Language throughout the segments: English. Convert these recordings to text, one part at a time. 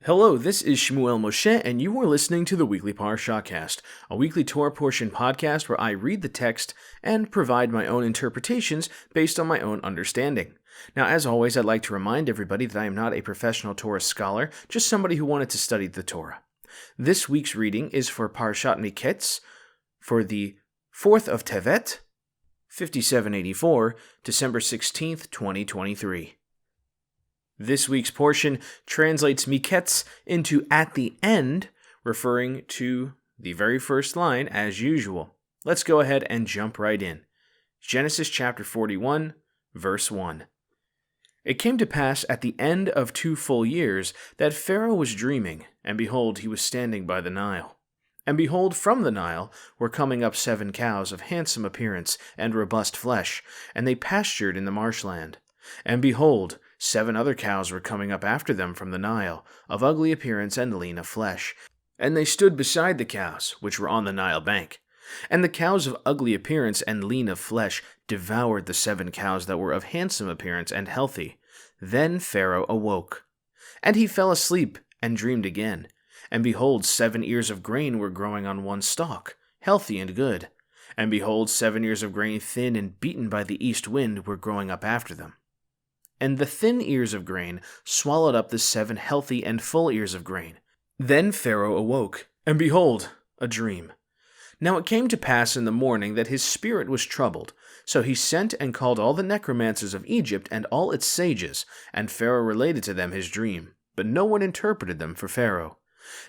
Hello, this is Shmuel Moshe, and you are listening to the Weekly Parashahcast, a weekly Torah portion podcast where I read the text and provide my own interpretations based on my own understanding. Now, as always, I'd like to remind everybody that I am not a professional Torah scholar, just somebody who wanted to study the Torah. This week's reading is for Parashat Mikeitz, for the 4th of Tevet, 5784, December 16th, 2023. This week's portion translates Mikeitz into at the end, referring to the very first line as usual. Let's go ahead and jump right in. Genesis chapter 41, verse 1. It came to pass at the end of 2 full years that Pharaoh was dreaming, and behold, he was standing by the Nile. And behold, from the Nile were coming up 7 cows of handsome appearance and robust flesh, and they pastured in the marshland. And behold, 7 other cows were coming up after them from the Nile, of ugly appearance and lean of flesh. And they stood beside the cows, which were on the Nile bank. And the cows of ugly appearance and lean of flesh devoured the 7 cows that were of handsome appearance and healthy. Then Pharaoh awoke. And he fell asleep, and dreamed again. And behold, 7 ears of grain were growing on one stalk, healthy and good. And behold, 7 ears of grain thin and beaten by the east wind were growing up after them. And the thin ears of grain swallowed up the 7 healthy and full ears of grain. Then Pharaoh awoke, and behold, a dream. Now it came to pass in the morning that his spirit was troubled. So he sent and called all the necromancers of Egypt and all its sages, and Pharaoh related to them his dream. But no one interpreted them for Pharaoh.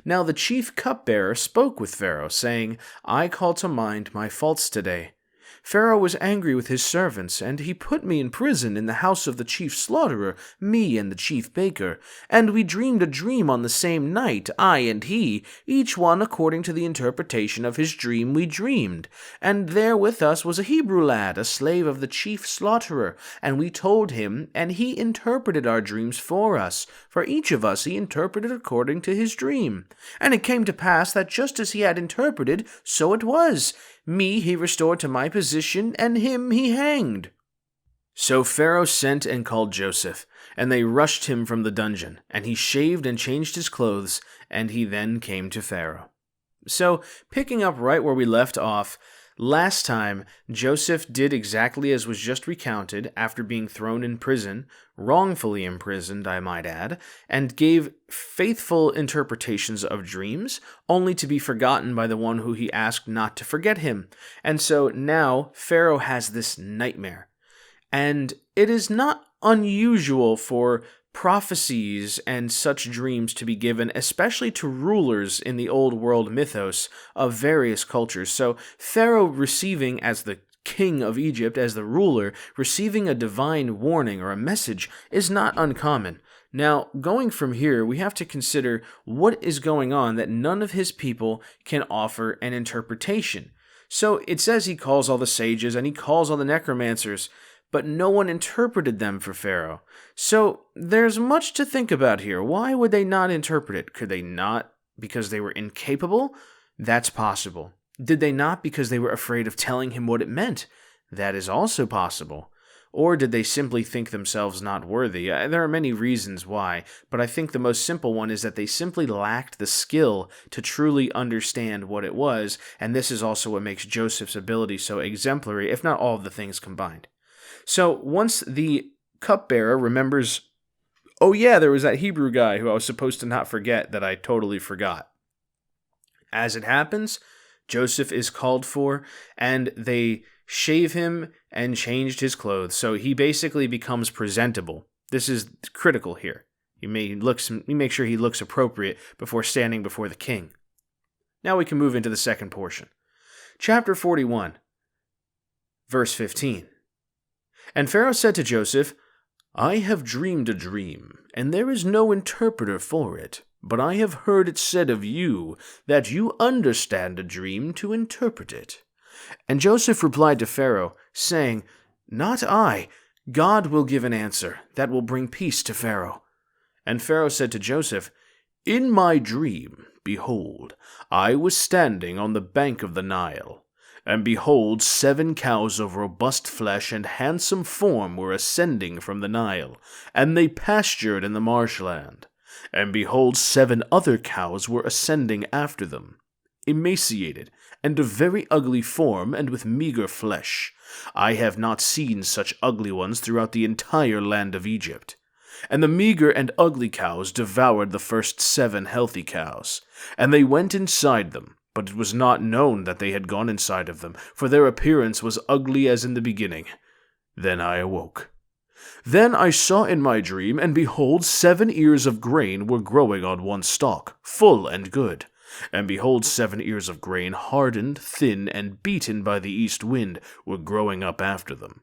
Now the chief cupbearer spoke with Pharaoh, saying, I call to mind my faults today. Pharaoh was angry with his servants, and he put me in prison in the house of the chief slaughterer, me and the chief baker. And we dreamed a dream on the same night, I and he, each one according to the interpretation of his dream we dreamed. And there with us was a Hebrew lad, a slave of the chief slaughterer, and we told him, and he interpreted our dreams for us. For each of us he interpreted according to his dream. And it came to pass that just as he had interpreted, so it was. Me he restored to my position, and him he hanged. So Pharaoh sent and called Joseph, and they rushed him from the dungeon, and he shaved and changed his clothes, and he then came to Pharaoh. So, picking up right where we left off, last time, Joseph did exactly as was just recounted after being thrown in prison, wrongfully imprisoned, I might add, and gave faithful interpretations of dreams, only to be forgotten by the one who he asked not to forget him. And so now Pharaoh has this nightmare. And it is not unusual for prophecies and such dreams to be given, especially to rulers in the old world mythos of various cultures. So Pharaoh receiving, as the king of Egypt, as the ruler, receiving a divine warning or a message is not uncommon. Now, going from here, we have to consider what is going on that none of his people can offer an interpretation. So it says he calls all the sages and he calls all the necromancers, but no one interpreted them for Pharaoh. So there's much to think about here. Why would they not interpret it? Could they not because they were incapable? That's possible. Did they not because they were afraid of telling him what it meant? That is also possible. Or did they simply think themselves not worthy? There are many reasons why, but I think the most simple one is that they simply lacked the skill to truly understand what it was, and this is also what makes Joseph's ability so exemplary, if not all of the things combined. So once the cupbearer remembers, oh yeah, there was that Hebrew guy who I was supposed to not forget that I totally forgot. As it happens, Joseph is called for, and they shave him and changed his clothes, so he basically becomes presentable. This is critical here. You make sure he looks appropriate before standing before the king. Now we can move into the second portion. Chapter 41, verse 15. And Pharaoh said to Joseph, I have dreamed a dream, and there is no interpreter for it. But I have heard it said of you that you understand a dream to interpret it. And Joseph replied to Pharaoh, saying, Not I. God will give an answer that will bring peace to Pharaoh. And Pharaoh said to Joseph, In my dream, behold, I was standing on the bank of the Nile. And behold, 7 cows of robust flesh and handsome form were ascending from the Nile, and they pastured in the marshland. And behold, 7 other cows were ascending after them, emaciated, and of very ugly form, and with meager flesh. I have not seen such ugly ones throughout the entire land of Egypt. And the meager and ugly cows devoured the first 7 healthy cows, and they went inside them, but it was not known that they had gone inside of them, for their appearance was ugly as in the beginning. Then I awoke. Then I saw in my dream, and behold, 7 ears of grain were growing on one stalk, full and good. And behold, 7 ears of grain, hardened, thin, and beaten by the east wind, were growing up after them.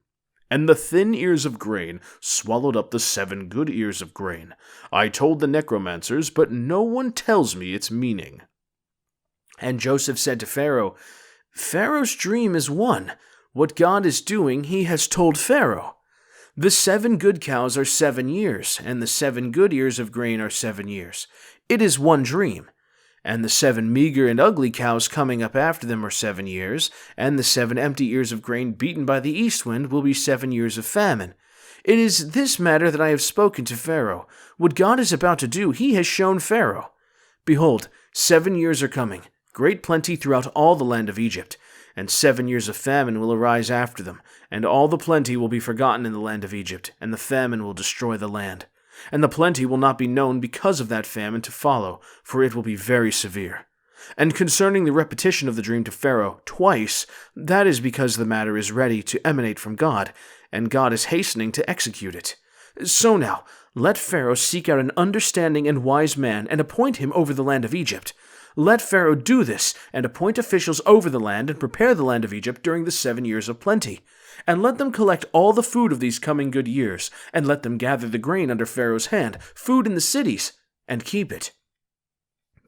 And the thin ears of grain swallowed up the 7 good ears of grain. I told the necromancers, but no one tells me its meaning. And Joseph said to Pharaoh, Pharaoh's dream is one. What God is doing, he has told Pharaoh. The 7 good cows are 7 years, and the 7 good ears of grain are 7 years. It is one dream. And the 7 meager and ugly cows coming up after them are 7 years, and the 7 empty ears of grain beaten by the east wind will be 7 years of famine. It is this matter that I have spoken to Pharaoh. What God is about to do, he has shown Pharaoh. Behold, 7 years are coming, great plenty throughout all the land of Egypt, and 7 years of famine will arise after them, and all the plenty will be forgotten in the land of Egypt, and the famine will destroy the land. And the plenty will not be known because of that famine to follow, for it will be very severe. And concerning the repetition of the dream to Pharaoh twice, that is because the matter is ready to emanate from God, and God is hastening to execute it. So now, let Pharaoh seek out an understanding and wise man, and appoint him over the land of Egypt. Let Pharaoh do this, and appoint officials over the land, and prepare the land of Egypt during the 7 years of plenty. And let them collect all the food of these coming good years, and let them gather the grain under Pharaoh's hand, food in the cities, and keep it.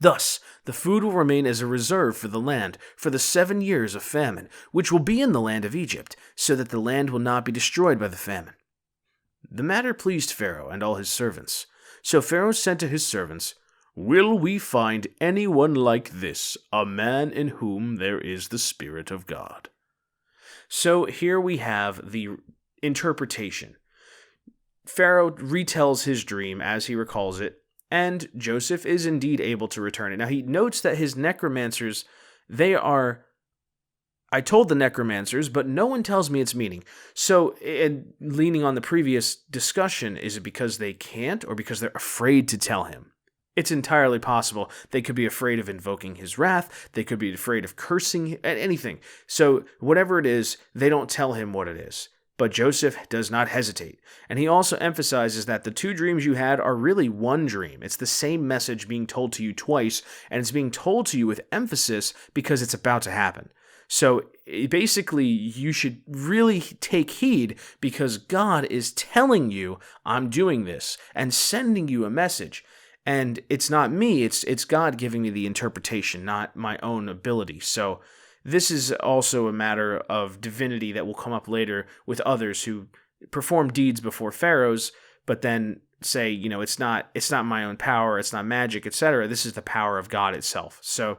Thus, the food will remain as a reserve for the land, for the 7 years of famine, which will be in the land of Egypt, so that the land will not be destroyed by the famine. The matter pleased Pharaoh and all his servants. So Pharaoh said to his servants, Will we find anyone like this, a man in whom there is the Spirit of God? So here we have the interpretation. Pharaoh retells his dream as he recalls it, and Joseph is indeed able to return it. Now he notes that his necromancers, I told the necromancers, but no one tells me its meaning. So, leaning on the previous discussion, is it because they can't or because they're afraid to tell him? It's entirely possible. They could be afraid of invoking his wrath. They could be afraid of cursing, anything. So whatever it is, they don't tell him what it is. But Joseph does not hesitate. And he also emphasizes that the 2 dreams you had are really one dream. It's the same message being told to you twice, and it's being told to you with emphasis because it's about to happen. So basically, you should really take heed because God is telling you, I'm doing this, and sending you a message. And it's not me, it's God giving me the interpretation, not my own ability. So this is also a matter of divinity that will come up later with others who perform deeds before pharaohs, but then say, it's not my own power, it's not magic, etc. This is the power of God itself. So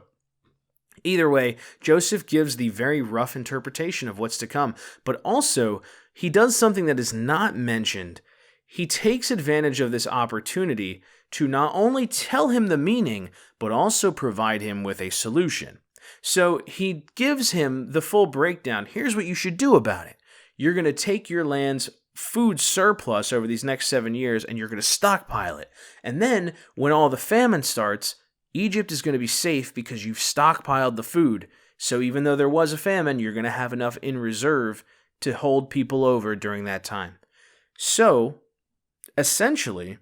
either way, Joseph gives the very rough interpretation of what's to come, but also he does something that is not mentioned. He takes advantage of this opportunity to not only tell him the meaning, but also provide him with a solution. So he gives him the full breakdown. Here's what you should do about it. You're going to take your land's food surplus over these next 7 years, and you're going to stockpile it. And then, when all the famine starts, Egypt is going to be safe because you've stockpiled the food. So even though there was a famine, you're going to have enough in reserve to hold people over during that time. So, essentially,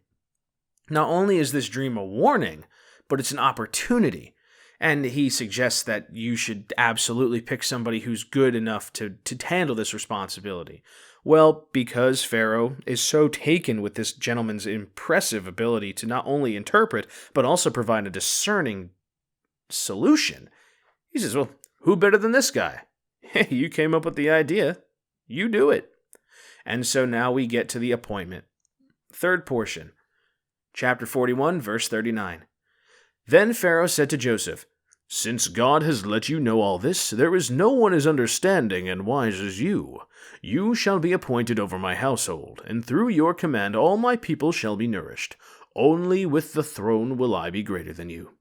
not only is this dream a warning, but it's an opportunity. And he suggests that you should absolutely pick somebody who's good enough to handle this responsibility. Well, because Pharaoh is so taken with this gentleman's impressive ability to not only interpret, but also provide a discerning solution, he says, well, who better than this guy? Hey, you came up with the idea. You do it. And so now we get to the appointment. Third portion. Chapter 41, verse 39. Then Pharaoh said to Joseph, Since God has let you know all this, there is no one as understanding and wise as you. You shall be appointed over my household, and through your command all my people shall be nourished. Only with the throne will I be greater than you."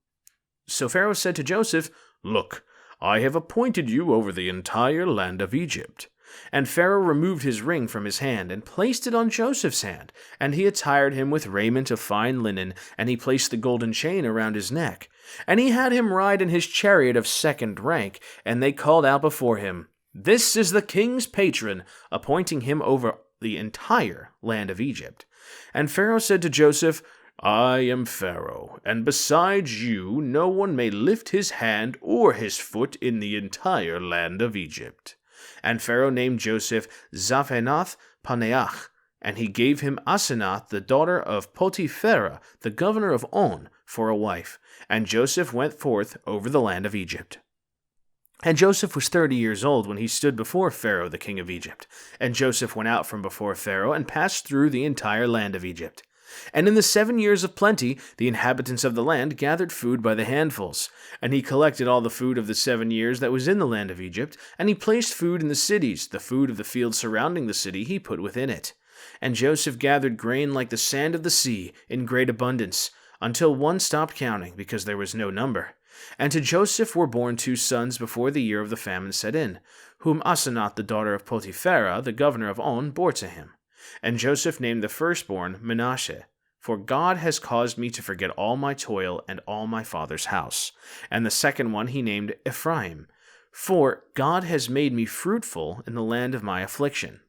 So Pharaoh said to Joseph, "Look, I have appointed you over the entire land of Egypt." And Pharaoh removed his ring from his hand, and placed it on Joseph's hand. And he attired him with raiment of fine linen, and he placed the golden chain around his neck. And he had him ride in his chariot of second rank, and they called out before him, "This is the king's patron," appointing him over the entire land of Egypt. And Pharaoh said to Joseph, "I am Pharaoh, and besides you no one may lift his hand or his foot in the entire land of Egypt." And Pharaoh named Joseph Zaphenath Paneach, and he gave him Asenath, the daughter of Potipharah, the governor of On, for a wife. And Joseph went forth over the land of Egypt. And Joseph was 30 years old when he stood before Pharaoh, the king of Egypt. And Joseph went out from before Pharaoh and passed through the entire land of Egypt. And in the 7 years of plenty, the inhabitants of the land gathered food by the handfuls. And he collected all the food of the 7 years that was in the land of Egypt, and he placed food in the cities. The food of the field surrounding the city he put within it. And Joseph gathered grain like the sand of the sea in great abundance, until one stopped counting, because there was no number. And to Joseph were born 2 sons before the year of the famine set in, whom Asenath, the daughter of Potipharah, the governor of On, bore to him. And Joseph named the firstborn Manasseh, "For God has caused me to forget all my toil and all my father's house." And the second one he named Ephraim, "For God has made me fruitful in the land of my affliction."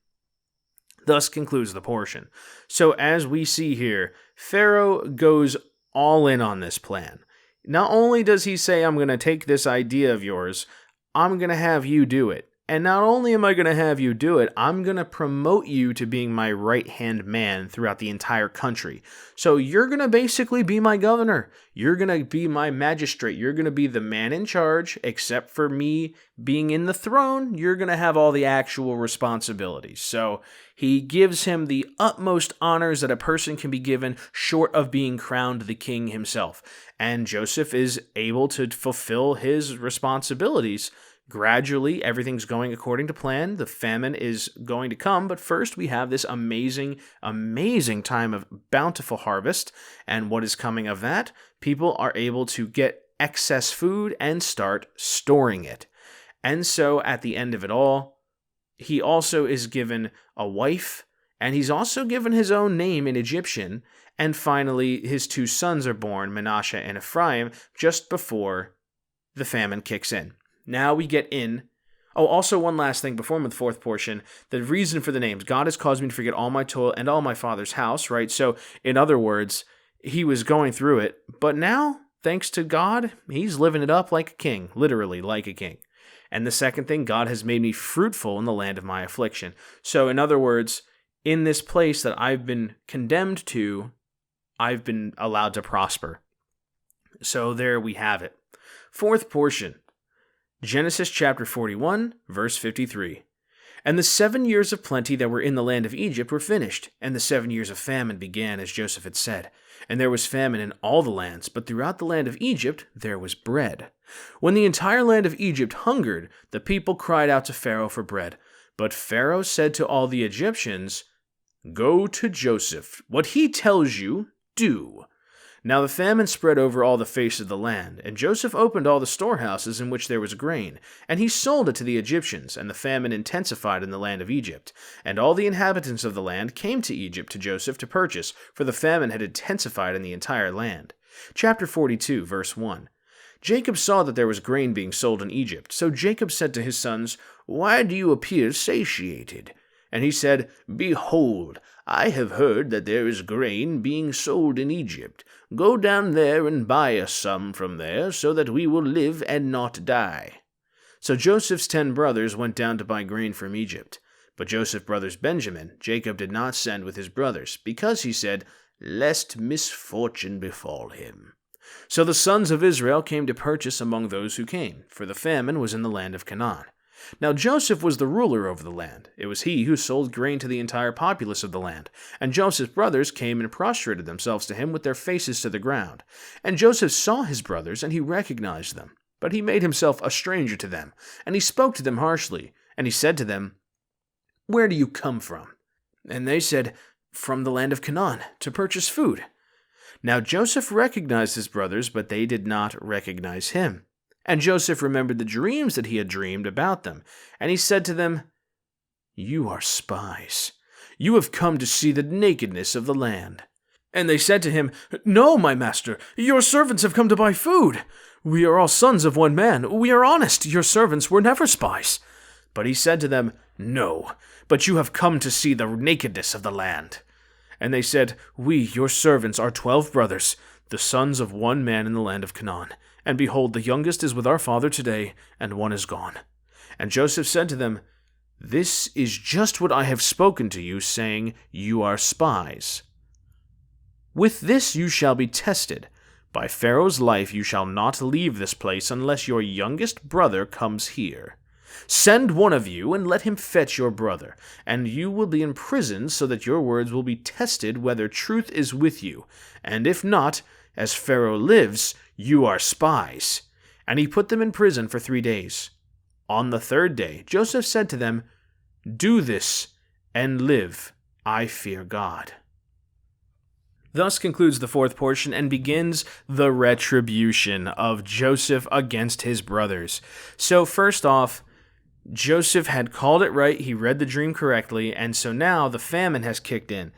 Thus concludes the portion. So as we see here, Pharaoh goes all in on this plan. Not only does he say, "I'm going to take this idea of yours, I'm going to have you do it. And not only am I going to have you do it, I'm going to promote you to being my right-hand man throughout the entire country. So you're going to basically be my governor. You're going to be my magistrate. You're going to be the man in charge, except for me being in the throne. You're going to have all the actual responsibilities." So he gives him the utmost honors that a person can be given, short of being crowned the king himself. And Joseph is able to fulfill his responsibilities. Gradually, everything's going according to plan. The famine is going to come, but first we have this amazing, amazing time of bountiful harvest. And what is coming of that? People are able to get excess food and start storing it. And so at the end of it all, he also is given a wife, and he's also given his own name in Egyptian. And finally, his 2 sons are born, Manasseh and Ephraim, just before the famine kicks in. Now we get in. Oh, also one last thing before the 4th portion. The reason for the names. God has caused me to forget all my toil and all my father's house, right? So, in other words, he was going through it. But now, thanks to God, he's living it up like a king. Literally, like a king. And the second thing, God has made me fruitful in the land of my affliction. So, in other words, in this place that I've been condemned to, I've been allowed to prosper. So, there we have it. 4th portion. Genesis chapter 41, verse 53. "And the 7 years of plenty that were in the land of Egypt were finished, and the 7 years of famine began, as Joseph had said. And there was famine in all the lands, but throughout the land of Egypt there was bread. When the entire land of Egypt hungered, the people cried out to Pharaoh for bread. But Pharaoh said to all the Egyptians, 'Go to Joseph. What he tells you, do.' Now the famine spread over all the face of the land, and Joseph opened all the storehouses in which there was grain, and he sold it to the Egyptians, and the famine intensified in the land of Egypt. And all the inhabitants of the land came to Egypt to Joseph to purchase, for the famine had intensified in the entire land." Chapter 42, verse 1. "Jacob saw that there was grain being sold in Egypt, so Jacob said to his sons, 'Why do you appear satiated?' And he said, 'Behold, I have heard that there is grain being sold in Egypt. Go down there and buy us some from there, so that we will live and not die.' So Joseph's 10 brothers went down to buy grain from Egypt. But Joseph's brothers Benjamin, Jacob did not send with his brothers, because he said, 'Lest misfortune befall him.' So the sons of Israel came to purchase among those who came, for the famine was in the land of Canaan. Now Joseph was the ruler over the land. It was he who sold grain to the entire populace of the land. And Joseph's brothers came and prostrated themselves to him with their faces to the ground. And Joseph saw his brothers, and he recognized them. But he made himself a stranger to them. And he spoke to them harshly. And he said to them, 'Where do you come from?' And they said, 'From the land of Canaan, to purchase food.' Now Joseph recognized his brothers, but they did not recognize him. And Joseph remembered the dreams that he had dreamed about them, and he said to them, "You are spies. You have come to see the nakedness of the land." And they said to him, "No, my master, your servants have come to buy food. We are all sons of one man. We are honest. Your servants were never spies." But he said to them, "No, but you have come to see the nakedness of the land." And they said, "We, your servants, are 12 brothers, the sons of one man in the land of Canaan. And behold, the youngest is with our father today, and one is gone." And Joseph said to them, "This is just what I have spoken to you, saying, you are spies. With this you shall be tested. By Pharaoh's life you shall not leave this place unless your youngest brother comes here. Send one of you, and let him fetch your brother, and you will be in prison, so that your words will be tested whether truth is with you. And if not, as Pharaoh lives, you are spies." And he put them in prison for 3 days. On the 3rd day, Joseph said to them, "Do this, and live. I fear God." Thus concludes the 4th portion and begins the retribution of Joseph against his brothers. So first off, Joseph had called it right, he read the dream correctly, and so now the famine has kicked in.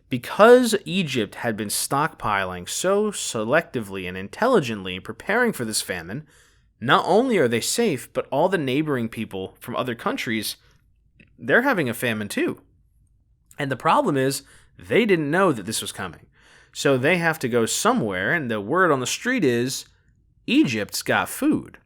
Because Egypt had been stockpiling so selectively and intelligently preparing for this famine, not only are they safe, but all the neighboring people from other countries, they're having a famine too. And the problem is, they didn't know that this was coming. So they have to go somewhere, and the word on the street is, Egypt's got food.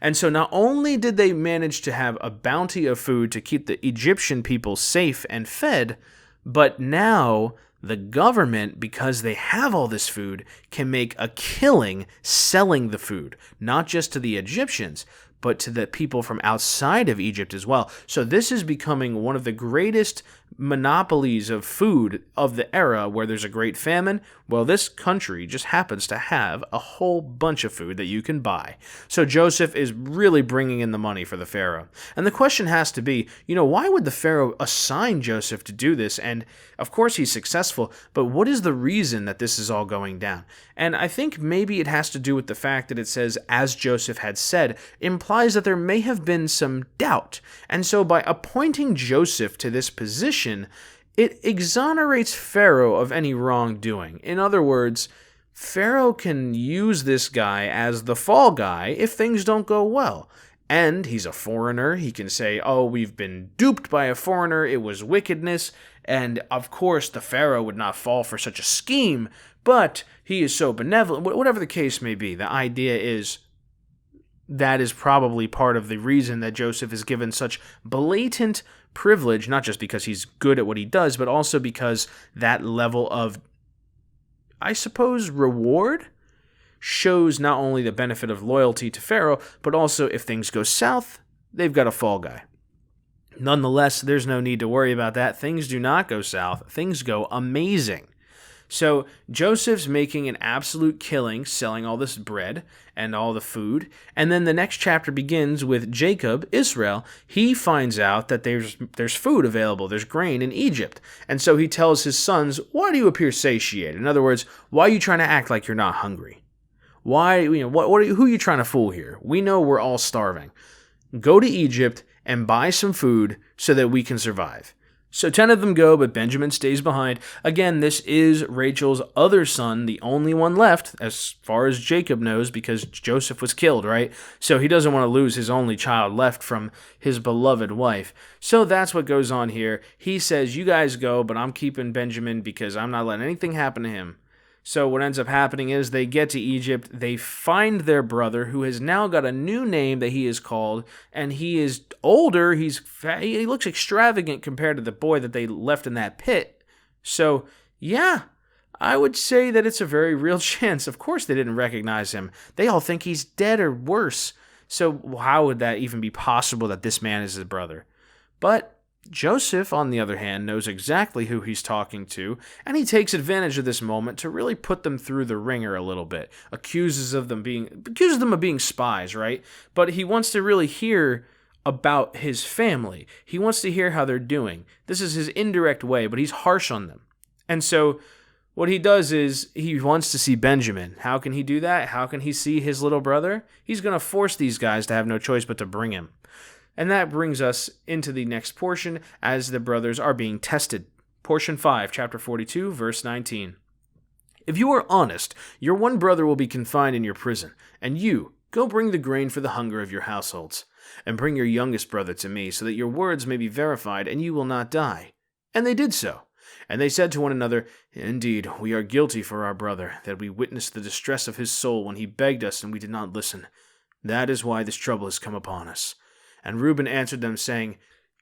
And so not only did they manage to have a bounty of food to keep the Egyptian people safe and fed, but now the government, because they have all this food, can make a killing selling the food, not just to the Egyptians, but to the people from outside of Egypt as well. So this is becoming one of the greatest monopolies of food of the era where there's a great famine. Well, this country just happens to have a whole bunch of food that you can buy. So Joseph is really bringing in the money for the Pharaoh. And the question has to be, why would the Pharaoh assign Joseph to do this? And of course he's successful, but what is the reason that this is all going down? And I think maybe it has to do with the fact that it says, as Joseph had said, implies that there may have been some doubt. And so by appointing Joseph to this position, it exonerates Pharaoh of any wrongdoing. In other words, Pharaoh can use this guy as the fall guy if things don't go well. And he's a foreigner. He can say, "Oh, we've been duped by a foreigner. It was wickedness." And of course, the Pharaoh would not fall for such a scheme, but he is so benevolent. Whatever the case may be, the idea is that is probably part of the reason that Joseph is given such blatant privilege, not just because he's good at what he does, but also because that level of, I suppose, reward shows not only the benefit of loyalty to Pharaoh, but also if things go south, they've got a fall guy. Nonetheless, there's no need to worry about that. Things do not go south. Things go amazing. So Joseph's making an absolute killing selling all this bread and all the food. And then the next chapter begins with Jacob, Israel. He finds out that there's food available. There's grain in Egypt. And so he tells his sons, "Why do you appear satiated?" In other words, why are you trying to act like you're not hungry? Why, who are you trying to fool here? We know we're all starving. Go to Egypt and buy some food so that we can survive. So 10 of them go, but Benjamin stays behind. Again, this is Rachel's other son, the only one left, as far as Jacob knows, because Joseph was killed, right? So he doesn't want to lose his only child left from his beloved wife. So that's what goes on here. He says, "You guys go, but I'm keeping Benjamin because I'm not letting anything happen to him." So what ends up happening is they get to Egypt, they find their brother, who has now got a new name that he is called, and he is older, he looks extravagant compared to the boy that they left in that pit. So, yeah, I would say that it's a very real chance. Of course they didn't recognize him. They all think he's dead or worse. So how would that even be possible that this man is his brother? But Joseph, on the other hand, knows exactly who he's talking to, and he takes advantage of this moment to really put them through the ringer a little bit. Accuses them of being spies, right? But he wants to really hear about his family. He wants to hear how they're doing. This is his indirect way, but he's harsh on them. And so What he does is he wants to see Benjamin. How can he do that? How can he see his little brother? He's going to force these guys to have no choice but to bring him. And that brings us into the next portion as the brothers are being tested. Portion 5, chapter 42, verse 19. If you are honest, your one brother will be confined in your prison, and you, go bring the grain for the hunger of your households. And bring your youngest brother to me, so that your words may be verified, and you will not die. And they did so. And they said to one another, Indeed, we are guilty for our brother, that we witnessed the distress of his soul when he begged us, and we did not listen. That is why this trouble has come upon us. And Reuben answered them, saying,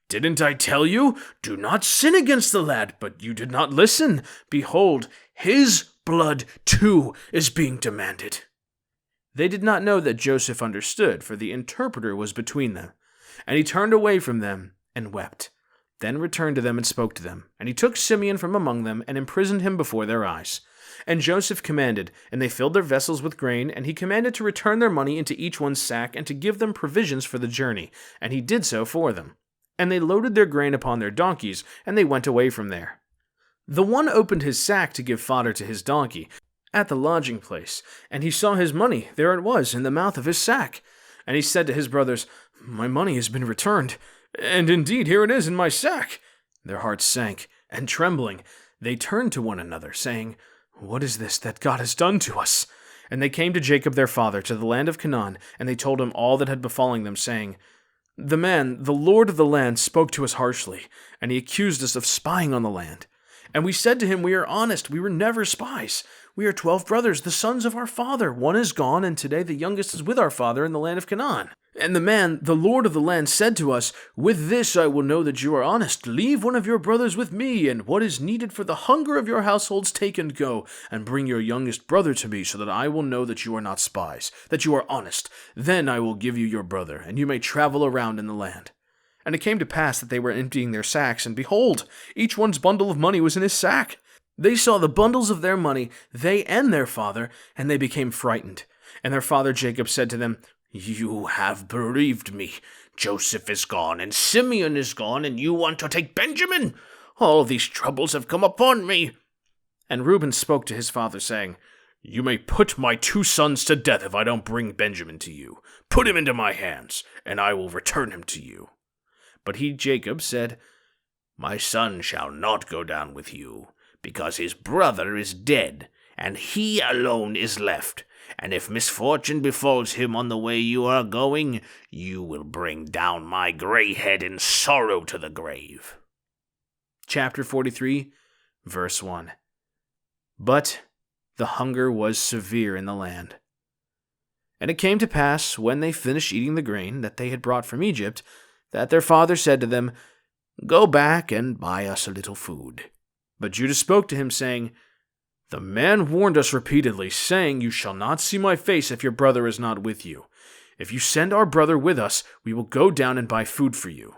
Didn't I tell you? Do not sin against the lad, but you did not listen. Behold, his blood too is being demanded. They did not know that Joseph understood, for the interpreter was between them. And he turned away from them and wept. Then returned to them and spoke to them. And he took Simeon from among them and imprisoned him before their eyes. And Joseph commanded, and they filled their vessels with grain, and he commanded to return their money into each one's sack, and to give them provisions for the journey. And he did so for them. And they loaded their grain upon their donkeys, and they went away from there. The one opened his sack to give fodder to his donkey at the lodging place, and he saw his money, there it was, in the mouth of his sack. And he said to his brothers, My money has been returned, and indeed here it is in my sack. Their hearts sank, and trembling, they turned to one another, saying, What is this that God has done to us? And they came to Jacob their father, to the land of Canaan, and they told him all that had befallen them, saying, The man, the lord of the land, spoke to us harshly, and he accused us of spying on the land. And we said to him, We are honest, we were never spies. We are 12 brothers, the sons of our father. One is gone, and today the youngest is with our father in the land of Canaan. And the man, the lord of the land, said to us, With this I will know that you are honest. Leave one of your brothers with me, and what is needed for the hunger of your households take and go, and bring your youngest brother to me, so that I will know that you are not spies, that you are honest. Then I will give you your brother, and you may travel around in the land. And it came to pass that they were emptying their sacks, and behold, each one's bundle of money was in his sack. They saw the bundles of their money, they and their father, and they became frightened. And their father Jacob said to them, You have bereaved me. Joseph is gone, and Simeon is gone, and you want to take Benjamin? All these troubles have come upon me. And Reuben spoke to his father, saying, You may put my 2 sons to death if I don't bring Benjamin to you. Put him into my hands, and I will return him to you. But he, Jacob, said, My son shall not go down with you, because his brother is dead, and he alone is left. And if misfortune befalls him on the way you are going, you will bring down my gray head in sorrow to the grave. Chapter 43, verse 1. But the hunger was severe in the land. And it came to pass, when they finished eating the grain that they had brought from Egypt, that their father said to them, Go back and buy us a little food. But Judah spoke to him, saying, The man warned us repeatedly, saying, You shall not see my face if your brother is not with you. If you send our brother with us, we will go down and buy food for you.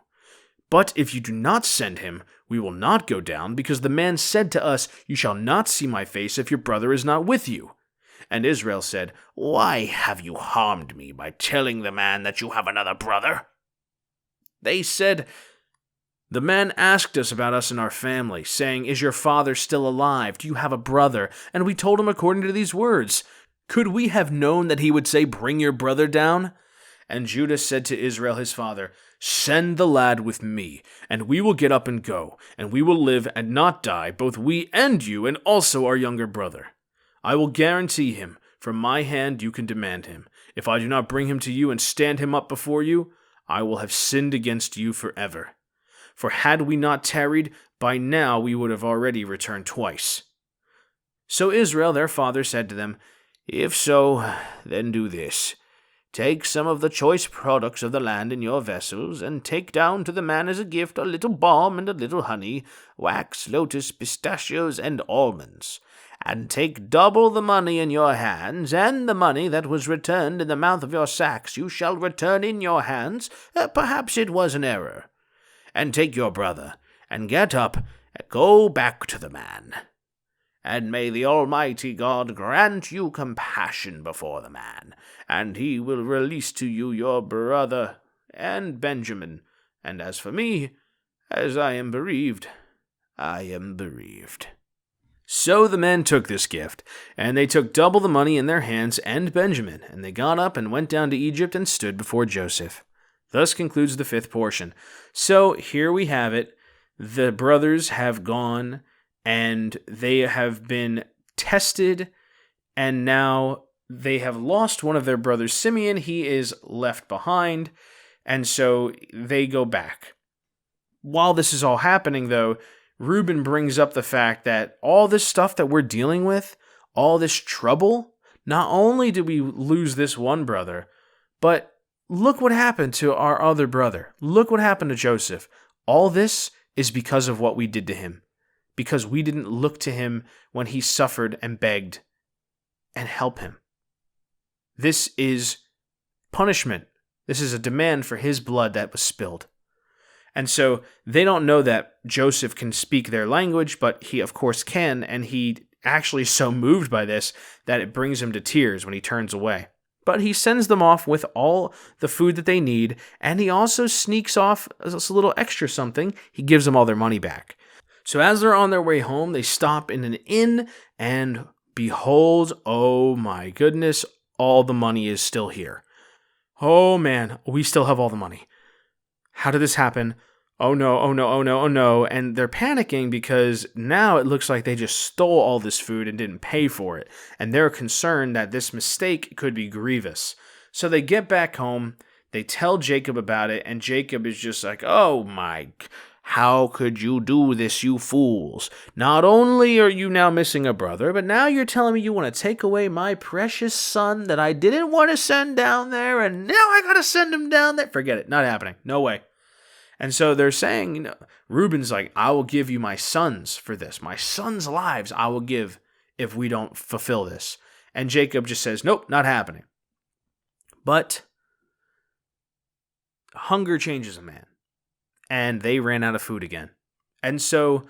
But if you do not send him, we will not go down, because the man said to us, You shall not see my face if your brother is not with you. And Israel said, Why have you harmed me by telling the man that you have another brother? They said, The man asked us about us and our family, saying, Is your father still alive? Do you have a brother? And we told him according to these words. Could we have known that he would say, Bring your brother down? And Judah said to Israel his father, Send the lad with me, and we will get up and go, and we will live and not die, both we and you, and also our younger brother. I will guarantee him. From my hand you can demand him. If I do not bring him to you and stand him up before you, I will have sinned against you forever. For had we not tarried, by now we would have already returned twice. So Israel their father said to them, If so, then do this. Take some of the choice products of the land in your vessels, and take down to the man as a gift a little balm and a little honey, wax, lotus, pistachios, and almonds. And take double the money in your hands, and the money that was returned in the mouth of your sacks you shall return in your hands. Perhaps it was an error. And take your brother, and get up, and go back to the man. And may the Almighty God grant you compassion before the man, and he will release to you your brother and Benjamin. And as for me, as I am bereaved, I am bereaved. So the men took this gift, and they took double the money in their hands and Benjamin, and they got up and went down to Egypt and stood before Joseph. Thus concludes the 5th portion. So here we have it. The brothers have gone, and they have been tested, and now they have lost one of their brothers, Simeon. He is left behind, and so they go back. While this is all happening, though, Reuben brings up the fact that all this stuff that we're dealing with, all this trouble, not only did we lose this one brother, but look what happened to our other brother. Look what happened to Joseph. All this is because of what we did to him, because we didn't look to him when he suffered and begged and help him. This is punishment. This is a demand for his blood that was spilled. And so they don't know that Joseph can speak their language, but he of course can, and he actually is so moved by this that it brings him to tears when he turns away. But he sends them off with all the food that they need, and he also sneaks off a little extra something. He gives them all their money back. So as they're on their way home, they stop in an inn, and behold, oh my goodness, all the money is still here. Oh man, we still have all the money. How did this happen? Oh no, oh no, oh no, oh no. And they're panicking because now it looks like they just stole all this food and didn't pay for it. And they're concerned that this mistake could be grievous. So they get back home, they tell Jacob about it, and Jacob is just like, oh my, how could you do this, you fools? Not only are you now missing a brother, but now you're telling me you want to take away my precious son that I didn't want to send down there, and now I gotta send him down there? Forget it, not happening, no way. And so they're saying, Reuben's like, I will give you my sons for this. My sons' lives I will give if we don't fulfill this. And Jacob just says, nope, not happening. But hunger changes a man. And they ran out of food again. And so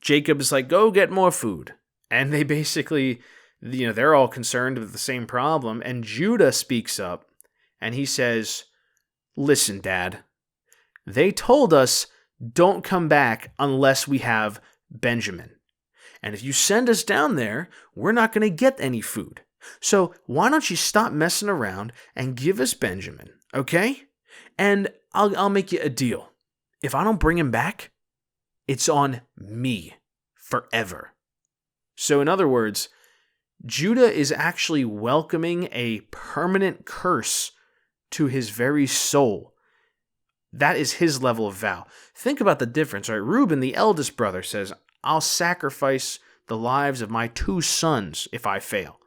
Jacob is like, go get more food. And they basically, they're all concerned with the same problem. And Judah speaks up and he says, listen, Dad. They told us, don't come back unless we have Benjamin. And if you send us down there, we're not going to get any food. So why don't you stop messing around and give us Benjamin, okay? And I'll make you a deal. If I don't bring him back, it's on me forever. So in other words, Judah is actually welcoming a permanent curse to his very soul. That is his level of vow. Think about the difference, right? Reuben, the eldest brother, says, I'll sacrifice the lives of my 2 sons if I fail.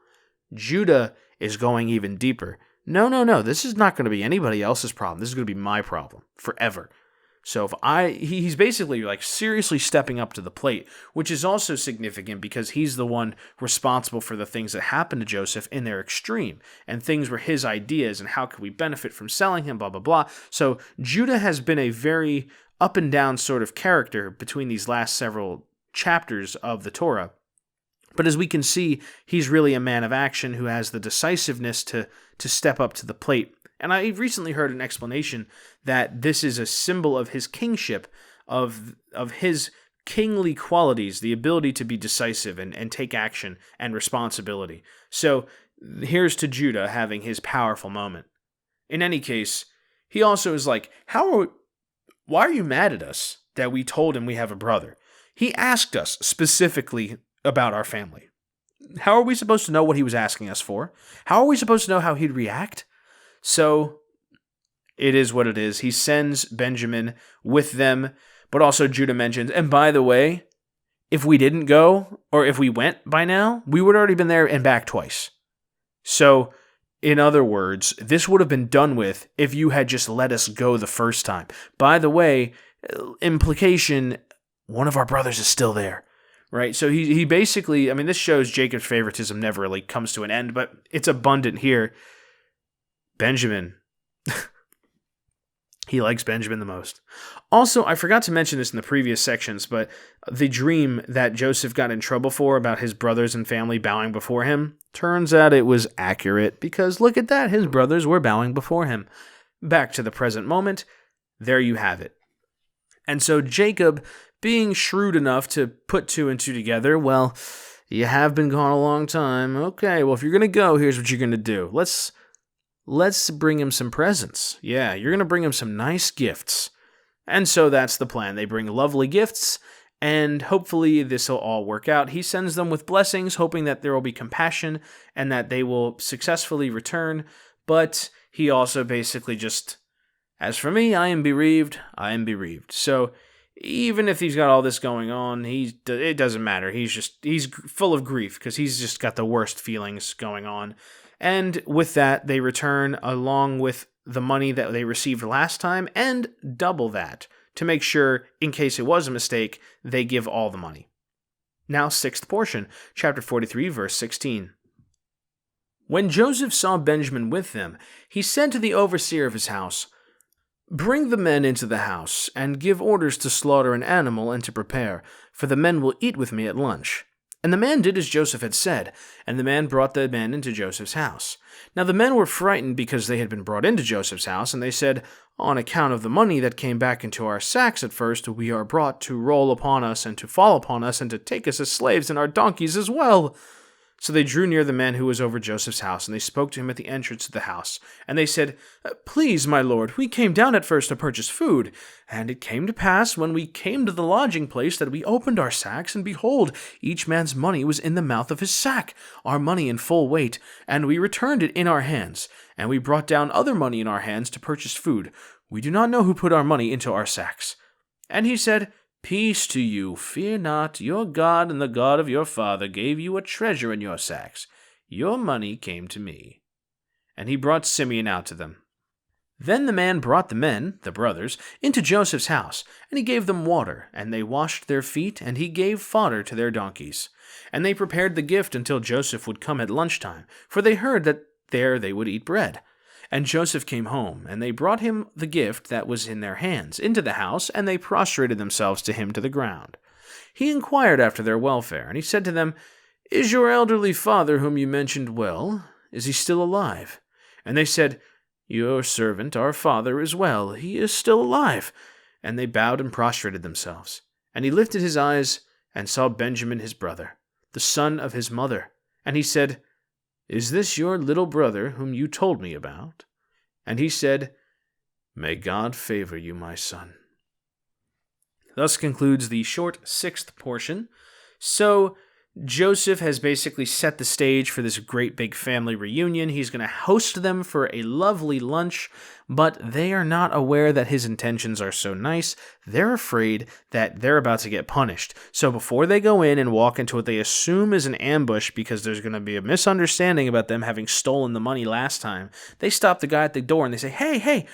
Judah is going even deeper. No. This is not going to be anybody else's problem. This is going to be my problem forever. So he's basically like seriously stepping up to the plate, which is also significant because he's the one responsible for the things that happened to Joseph in their extreme, and things were his ideas and how could we benefit from selling him, blah, blah, blah. So Judah has been a very up and down sort of character between these last several chapters of the Torah. But as we can see, he's really a man of action who has the decisiveness to step up to the plate. And I recently heard an explanation that this is a symbol of his kingship, of his kingly qualities, the ability to be decisive and take action and responsibility. So here's to Judah having his powerful moment. In any case, he also is like, why are you mad at us that we told him we have a brother? He asked us specifically about our family. How are we supposed to know what he was asking us for? How are we supposed to know how he'd react? So it is what it is. He sends Benjamin with them, but also Judah mentions, and by the way, if we didn't go, or if we went by now, we would have already been there and back twice. So, in other words, this would have been done with if you had just let us go the first time. By the way, implication, one of our brothers is still there. Right, so he basically, this shows Jacob's favoritism never really comes to an end, but it's abundant here. Benjamin. He likes Benjamin the most. Also, I forgot to mention this in the previous sections, but the dream that Joseph got in trouble for about his brothers and family bowing before him, turns out it was accurate, because look at that, his brothers were bowing before him. Back to the present moment, there you have it. And so Jacob being shrewd enough to put two and two together, well, you have been gone a long time. Okay, well, if you're going to go, here's what you're going to do. Let's bring him some presents. Yeah, you're going to bring him some nice gifts. And so that's the plan. They bring lovely gifts, and hopefully this will all work out. He sends them with blessings, hoping that there will be compassion and that they will successfully return. But he also basically just, as for me, I am bereaved. So even if he's got all this going on, it doesn't matter. He's full of grief because he's just got the worst feelings going on. And with that, they return along with the money that they received last time and double that to make sure, in case it was a mistake, they give all the money. Now, sixth portion, chapter 43, verse 16. When Joseph saw Benjamin with them, he said to the overseer of his house, "Bring the men into the house, and give orders to slaughter an animal and to prepare, for the men will eat with me at lunch." And the man did as Joseph had said, and the man brought the men into Joseph's house. Now the men were frightened because they had been brought into Joseph's house, and they said, "On account of the money that came back into our sacks at first, we are brought to roll upon us and to fall upon us and to take us as slaves and our donkeys as well." So they drew near the man who was over Joseph's house, and they spoke to him at the entrance of the house. And they said, "Please, my lord, we came down at first to purchase food. And it came to pass, when we came to the lodging place, that we opened our sacks, and behold, each man's money was in the mouth of his sack, our money in full weight. And we returned it in our hands. And we brought down other money in our hands to purchase food. We do not know who put our money into our sacks." And he said, "Peace to you, fear not. Your God and the God of your father gave you a treasure in your sacks. Your money came to me." And he brought Simeon out to them. Then the man brought the men, the brothers, into Joseph's house, and he gave them water, and they washed their feet, and he gave fodder to their donkeys. And they prepared the gift until Joseph would come at lunchtime, for they heard that there they would eat bread. And Joseph came home, and they brought him the gift that was in their hands into the house, and they prostrated themselves to him to the ground. He inquired after their welfare, and he said to them, "Is your elderly father whom you mentioned well? Is he still alive?" And they said, "Your servant, our father, is well. He is still alive." And they bowed and prostrated themselves. And he lifted his eyes and saw Benjamin his brother, the son of his mother. And he said, "Is this your little brother whom you told me about?" And he said, "May God favor you, my son." Thus concludes the short sixth portion. So Joseph has basically set the stage for this great big family reunion. He's going to host them for a lovely lunch, but they are not aware that his intentions are so nice. They're afraid that they're about to get punished. So before they go in and walk into what they assume is an ambush, because there's going to be a misunderstanding about them having stolen the money last time, they stop the guy at the door and they say, hey,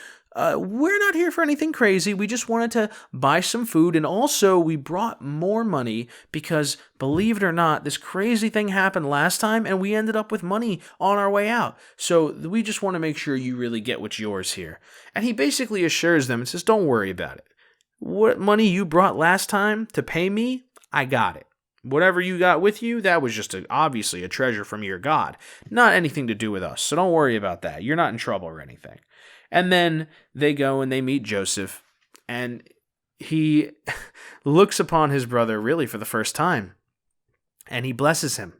we're not here for anything crazy. We just wanted to buy some food, and also we brought more money because, believe it or not, this crazy thing happened last time and we ended up with money on our way out. So we just want to make sure you really get what's yours here. And he basically assures them and says, "Don't worry about it. What money you brought last time to pay me, I got it. Whatever you got with you, that was just obviously a treasure from your God. Not anything to do with us, so don't worry about that. You're not in trouble or anything." And then they go and they meet Joseph, and he looks upon his brother really for the first time, and he blesses him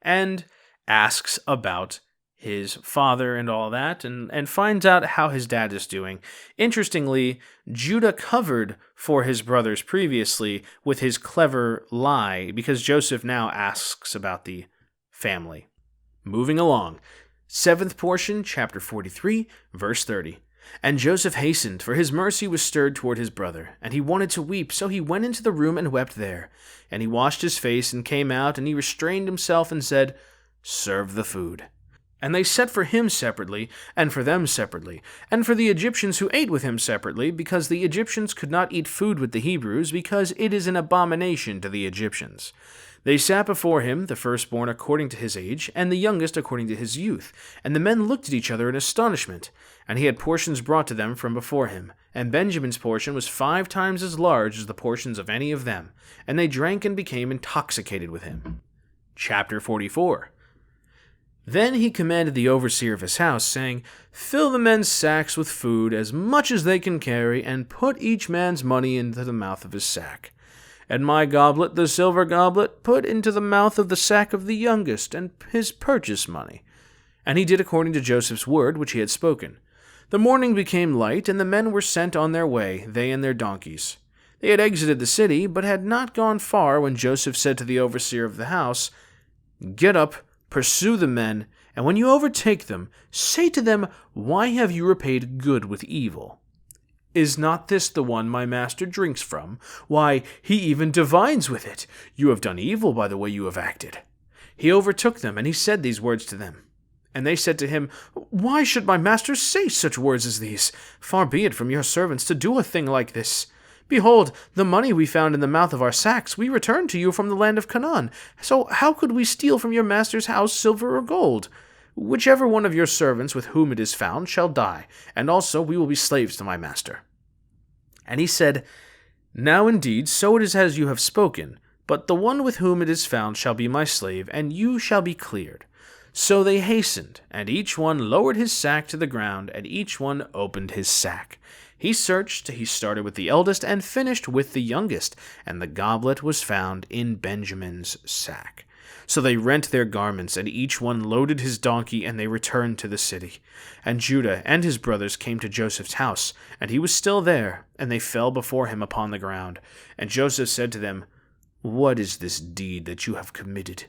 and asks about his father and all that, and finds out how his dad is doing. Interestingly, Judah covered for his brothers previously with his clever lie, because Joseph now asks about the family. Moving along. Seventh portion, chapter 43, verse 30. And Joseph hastened, for his mercy was stirred toward his brother, and he wanted to weep, so he went into the room and wept there. And he washed his face and came out, and he restrained himself and said, "Serve the food." And they set for him separately, and for them separately, and for the Egyptians who ate with him separately, because the Egyptians could not eat food with the Hebrews, because it is an abomination to the Egyptians. They sat before him, the firstborn according to his age, and the youngest according to his youth. And the men looked at each other in astonishment. And he had portions brought to them from before him. And Benjamin's portion was 5 times as large as the portions of any of them. And they drank and became intoxicated with him. Chapter 44. Then he commanded the overseer of his house, saying, "Fill the men's sacks with food, as much as they can carry, and put each man's money into the mouth of his sack. And my goblet, the silver goblet, put into the mouth of the sack of the youngest, and his purchase money." And he did according to Joseph's word which he had spoken. The morning became light, and the men were sent on their way, they and their donkeys. They had exited the city, but had not gone far, when Joseph said to the overseer of the house, "Get up, pursue the men, and when you overtake them, say to them, 'Why have you repaid good with evil?' Is not this the one my master drinks from? Why, he even divines with it. You have done evil by the way you have acted." He overtook them, and he said these words to them. And they said to him, "Why should my master say such words as these? Far be it from your servants to do a thing like this. Behold, the money we found in the mouth of our sacks we returned to you from the land of Canaan. So how could we steal from your master's house silver or gold? Whichever one of your servants with whom it is found shall die, and also we will be slaves to my master." And he said, "Now indeed, so it is as you have spoken, but the one with whom it is found shall be my slave, and you shall be cleared." So they hastened, and each one lowered his sack to the ground, and each one opened his sack. He searched, he started with the eldest, and finished with the youngest, and the goblet was found in Benjamin's sack. So they rent their garments, and each one loaded his donkey, and they returned to the city. And Judah and his brothers came to Joseph's house, and he was still there, and they fell before him upon the ground. And Joseph said to them, "What is this deed that you have committed?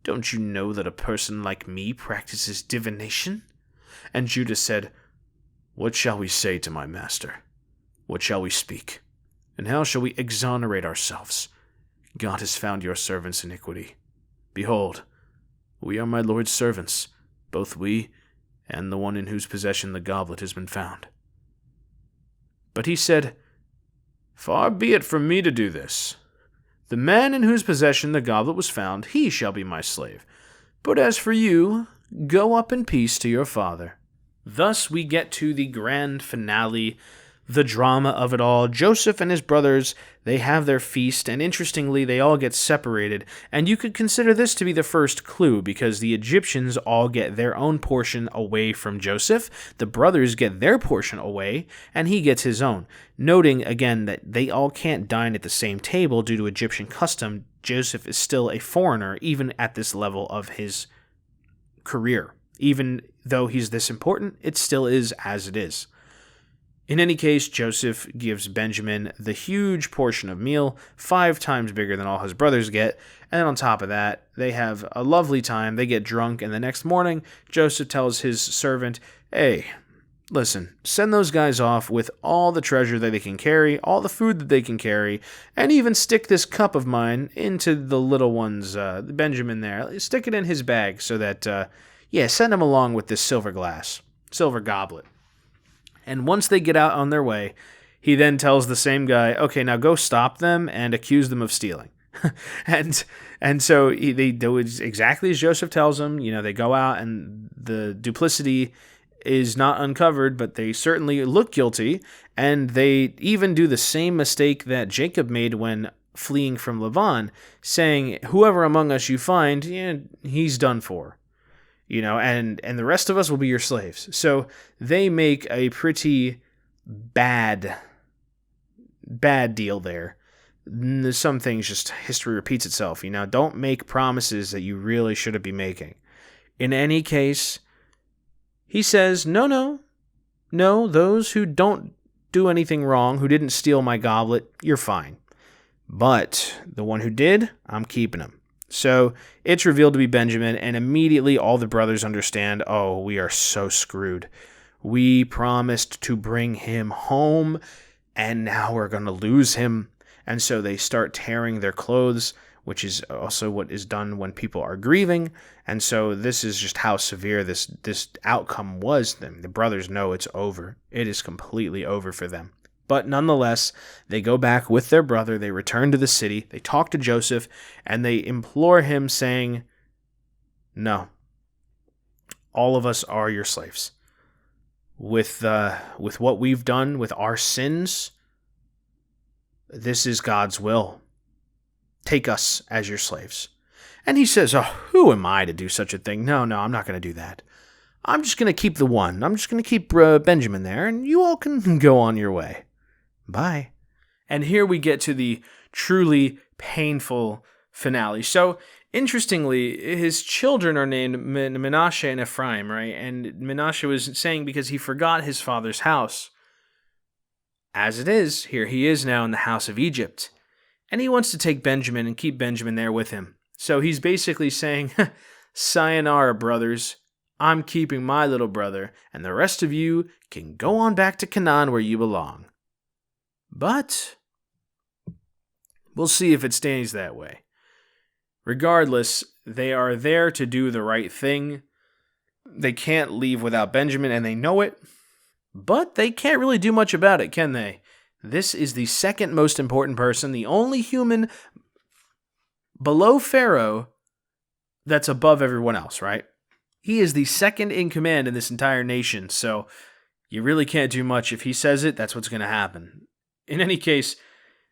Don't you know that a person like me practices divination?" And Judah said, "What shall we say to my master? What shall we speak? And how shall we exonerate ourselves? God has found your servants' iniquity. Behold, we are my Lord's servants, both we and the one in whose possession the goblet has been found." But he said, "Far be it from me to do this. The man in whose possession the goblet was found, he shall be my slave. But as for you, go up in peace to your father." Thus we get to the grand finale, the drama of it all. Joseph and his brothers, they have their feast, and interestingly, they all get separated. And you could consider this to be the first clue, because the Egyptians all get their own portion away from Joseph, the brothers get their portion away, and he gets his own. Noting, again, that they all can't dine at the same table due to Egyptian custom, Joseph is still a foreigner, even at this level of his career. Even though he's this important, it still is as it is. In any case, Joseph gives Benjamin the huge portion of meal, 5 times bigger than all his brothers get, and on top of that, they have a lovely time, they get drunk, and the next morning, Joseph tells his servant, "Hey, listen, send those guys off with all the treasure that they can carry, all the food that they can carry, and even stick this cup of mine into the little one's, Benjamin there. Stick it in his bag so that, send him along with this silver goblet." And once they get out on their way, he then tells the same guy, "Okay, now go stop them and accuse them of stealing." and so they do exactly as Joseph tells them. They go out, and the duplicity is not uncovered, but they certainly look guilty, and they even do the same mistake that Jacob made when fleeing from Laban, saying, "Whoever among us you find, he's done for." And the rest of us will be your slaves. So they make a pretty bad deal there. Some things just history repeats itself. Don't make promises that you really shouldn't be making. In any case, he says, no, those who don't do anything wrong, who didn't steal my goblet, you're fine. But the one who did, I'm keeping him. So it's revealed to be Benjamin, and immediately all the brothers understand, oh, we are so screwed. We promised to bring him home, and now we're going to lose him. And so they start tearing their clothes, which is also what is done when people are grieving. And so this is just how severe this outcome was. The brothers know it's over. It is completely over for them. But nonetheless, they go back with their brother, they return to the city, they talk to Joseph, and they implore him, saying, "No, all of us are your slaves. With what we've done, with our sins, this is God's will. Take us as your slaves." And he says, "Oh, who am I to do such a thing? No, I'm not going to do that. I'm just going to keep the one. I'm just going to keep Benjamin there, and you all can go on your way. Bye." And here we get to the truly painful finale. So, interestingly, his children are named Menashe and Ephraim, right? And Menashe was saying because he forgot his father's house. As it is, here he is now in the house of Egypt. And he wants to take Benjamin and keep Benjamin there with him. So he's basically saying, sayonara, brothers. I'm keeping my little brother, and the rest of you can go on back to Canaan where you belong. But we'll see if it stays that way. Regardless, they are there to do the right thing. They can't leave without Benjamin, and they know it. But they can't really do much about it, can they? This is the second most important person, the only human below Pharaoh that's above everyone else, right? He is the second in command in this entire nation, so you really can't do much. If he says it, that's what's going to happen. In any case,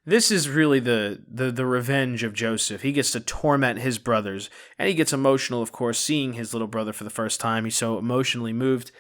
this is really the revenge of Joseph. He gets to torment his brothers, and he gets emotional, of course, seeing his little brother for the first time. He's so emotionally moved,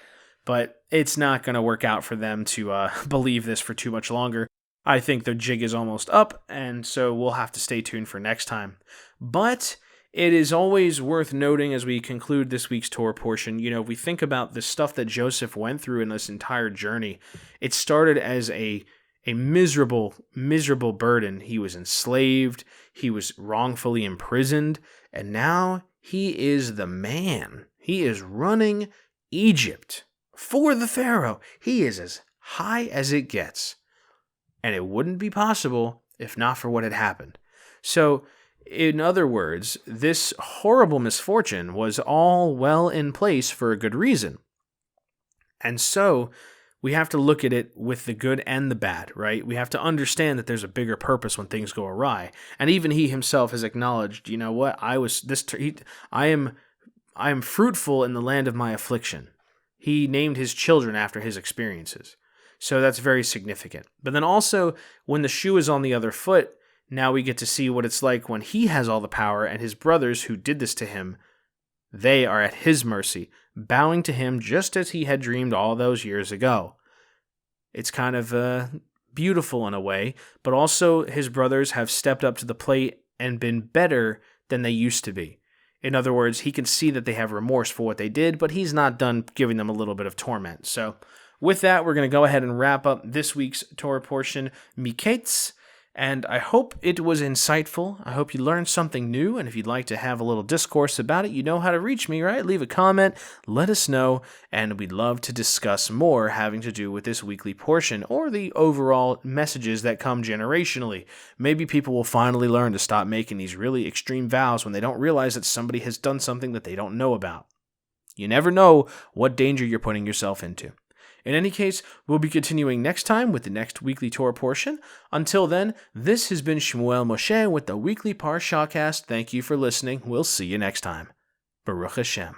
but it's not going to work out for them to believe this for too much longer. I think the jig is almost up, and so we'll have to stay tuned for next time. But it is always worth noting as we conclude this week's Torah portion, if we think about the stuff that Joseph went through in this entire journey, it started as a miserable, miserable burden. He was enslaved, he was wrongfully imprisoned, and now he is the man. He is running Egypt for the Pharaoh. He is as high as it gets. And it wouldn't be possible if not for what had happened. So, in other words, this horrible misfortune was all well in place for a good reason. And so, we have to look at it with the good and the bad, right? We have to understand that there's a bigger purpose when things go awry. And even he himself has acknowledged, you know what? I am fruitful in the land of my affliction. He named his children after his experiences. So that's very significant. But then also, when the shoe is on the other foot, now we get to see what it's like when he has all the power and his brothers who did this to him, they are at his mercy, bowing to him just as he had dreamed all those years ago. It's kind of beautiful in a way, but also his brothers have stepped up to the plate and been better than they used to be. In other words, he can see that they have remorse for what they did, but he's not done giving them a little bit of torment. So with that, we're going to go ahead and wrap up this week's Torah portion, Mikeitz, and I hope it was insightful. I hope you learned something new, and if you'd like to have a little discourse about it, you know how to reach me, right? Leave a comment, let us know, and we'd love to discuss more having to do with this weekly portion or the overall messages that come generationally. Maybe people will finally learn to stop making these really extreme vows when they don't realize that somebody has done something that they don't know about. You never know what danger you're putting yourself into. In any case, we'll be continuing next time with the next weekly Torah portion. Until then, this has been Shmuel Moshe with the Weekly Parashahcast. Thank you for listening. We'll see you next time. Baruch Hashem.